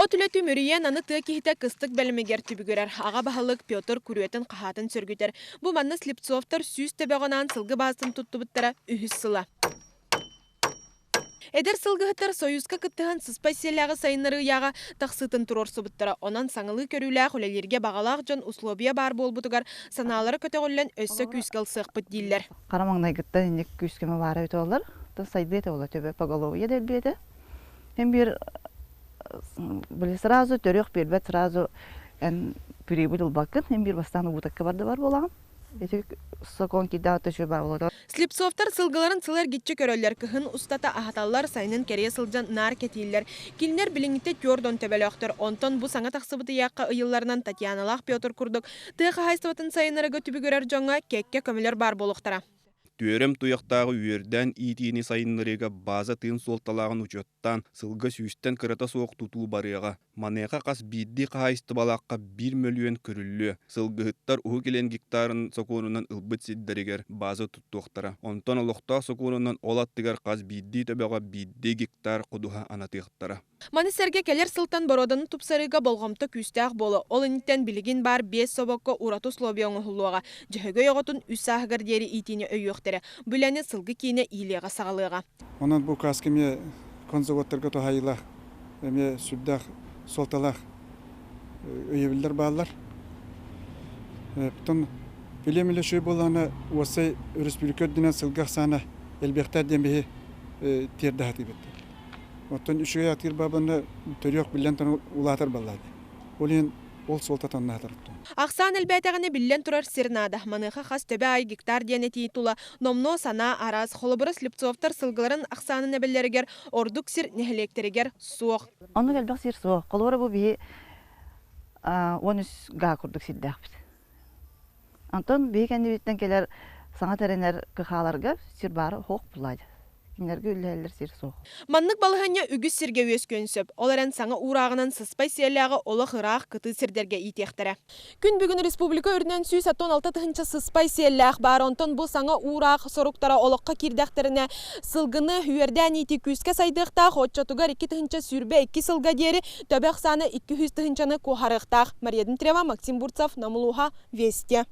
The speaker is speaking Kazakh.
O tületi mürüyen anı tığ kihite kıstık belmeger tübügürer. Ağa bahalık Piotr Kuruetin qahatın sörgüter. Bu manna Sliptsovtar süz tebeğonan sılgı basın tuttu buttara ühüs sıla. Eder sılgıhıttar Soyuzka kıttığın sıspasiyelağı sayınları yağa taqsıtın turorsu buttara. Onan sanılı körüyle xulelerge bağalaq jon uslobiya bar bol butugar sanaları köteğollen össö küskal sığpıt diller. Karamağınay gıtta indik küskeme var öte olur. Da saydı ete olur töbe Pogoloviya delbiyede. Hem bir böyle sразу török bir bet sразу en pribul bakın hem bir bastan ubutakka barda var bolan. Ete sokonki da töşö bar olur. Sliptsovtar sılgıların sılar gitçe köröller kıhın ustata ahatallar sayının kereye sılcan nar ketiller. Kilner bilingite Jordan tebelöktür. Onton bu sana taqsıbıtı yaqqa ıyıllarından Tatyanalaq Piotr Kurduk. Tığı haystavatın sayınlara götübü görer jonga kekke kömüler bar boluqtara. Түөрем туяқтағы үйерден итини сайынларыга база тыын солталағын учоттан сылга сүүстен кырата соқ тутуу барыга манеха қас бидди қайысты балаққа 1 миллион көрүллү сылгыттар уху келен гектарын соконунан ылбыт сиддеригер база туттуқтара онтон олоқта соконунан олаттыгар қас бидди төбеға бидди гектар кудуха анатыктара. Манисерге келер сылтан бороданы тупсарыга болғамты күстәқ болы. Ол интен билигин бар 5 собокко урату слобионы хулуага. Жөһөгө йоготун үсағығыр дери итини өйөқтері. Бүләне сылгы кейіне илеға сағалыға. Онан бұл каскеме конзаваттарға тохайылақ, эме сүбдақ, солталақ өйебілдер бағалар. Бұтын білемелі шөй болғаны осы республикөддінен сылғақ саны әлбектер дембе терді хаты бетті. Оттан үшіге атыр бабаны төрек білен таны улатыр балады. Ол солтатан натырыптı. Ақсан әлбәтәгіне білен тұрар сирнада. Маныға қас төбе ай гектар денеті тула. Номно сана араз холобыры Слипцовтар сылғыларын ақсанын әбелерігер, ордук сир нехелектерігер суық. Onu gelbek sir soğuk. Kolora bu bir 13 ga kurduk siddaq bit. Anton bir kendi bitten keler sana terenler kıhalarga sir barı hoq bulaydı. Kinlerge ülleler sir soğuk. Manнык балыхanya үгіз сирге өз көнсөп, оларын саңа урағынан сыспай сиялағы олы хырақ кыты сирдерге итектері. Күн бүгін республика өрінен сүй саттон 6 тыхынча сыспай сиялақ бар, онтон бұл саңа урақ соруктара олыққа кирдәқтеріне сылғыны үйерден ити күске сайдықтақ, отчатугар 2 тыхынча сүрбе 2 сылға дері, төбәқ саны 200 тыхынчаны кухарықтақ. Мария Дмитриева, Максим Бурцев, Намулуха, Вести.